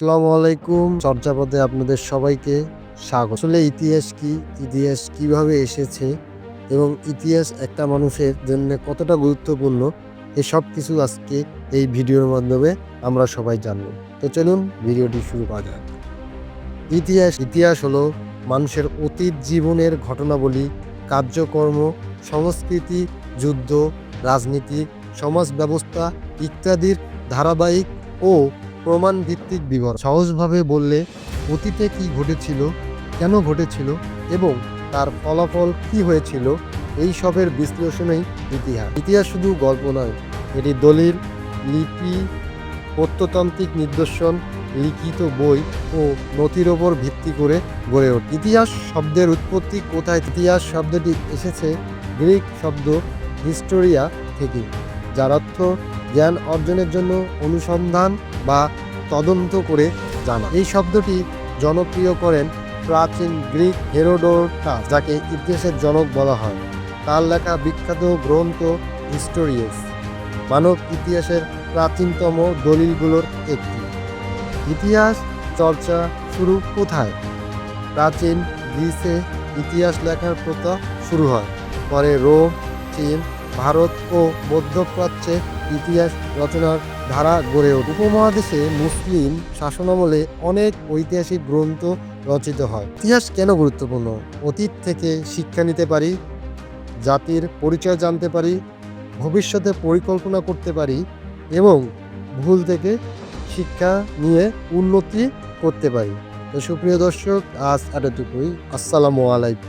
আসসালামু আলাইকুম। চর্যাপদে আপনাদের সবাইকে স্বাগত। আসলে ইতিহাস কি, ইতিহাস কিভাবে এসেছে এবং ইতিহাস একটা মানুষের জন্য কতটা গুরুত্বপূর্ণ, এসব কিছু আজকে এই ভিডিওর মাধ্যমে আমরা সবাই জানব। তো চলুন ভিডিওটি শুরু করা যাক। ইতিহাস হলো মানুষের অতীত জীবনের ঘটনাবলী, কার্যকর্ম, সংস্কৃতি, যুদ্ধ, রাজনীতি, সমাজ ব্যবস্থা ইত্যাদির ধারাবাহিক ও প্রমাণ ভিত্তিক বিবরণ। সহজভাবে বললে অতীতে কি ঘটেছিল, কেন ঘটেছিল এবং তার ফলাফল কি হয়েছিল, এই সবের বিশ্লেষণই ইতিহাস। ইতিহাস শুধু গল্প নয়, এটি দলিল, লিপি, প্রত্নতান্ত্রিক নিদর্শন, লিখিত বই ও নথির ওপর ভিত্তি করে গড়ে ওঠে। ইতিহাস শব্দের উৎপত্তি কোথায়? ইতিহাস শব্দটি এসেছে গ্রিক শব্দ হিস্টোরিয়া থেকে, যার অর্থ জ্ঞান অর্জনের জন্য অনুসন্ধান বা তদন্ত করে জানা। এই শব্দটি জনপ্রিয় করেন প্রাচীন গ্রিক হেরোডোটাস, যাকে ইতিহাসের জনক বলা হয়। তার লেখা বিখ্যাত গ্রন্থ হিস্টোরিয়াস মানব ইতিহাসের প্রাচীনতম দলিলগুলোর একটি। ইতিহাস চর্চা শুরু কোথায়? প্রাচীন গ্রিসে ইতিহাস লেখার প্রথা শুরু হয়। পরে রোম, চীন, ভারত ও মধ্যপ্রাচ্যে ইতিহাস রচনার ধারা গড়ে ওঠে। উপমহাদেশে মুসলিম শাসনামলে অনেক ঐতিহাসিক গ্রন্থ রচিত হয়। ইতিহাস কেন গুরুত্বপূর্ণ? অতীত থেকে শিক্ষা নিতে পারি, জাতির পরিচয় জানতে পারি, ভবিষ্যতে পরিকল্পনা করতে পারি এবং ভুল থেকে শিক্ষা নিয়ে উন্নতি করতে পারি। তো সুপ্রিয় দর্শক, আজ এতটুকুই। আসসালামু আলাইকুম।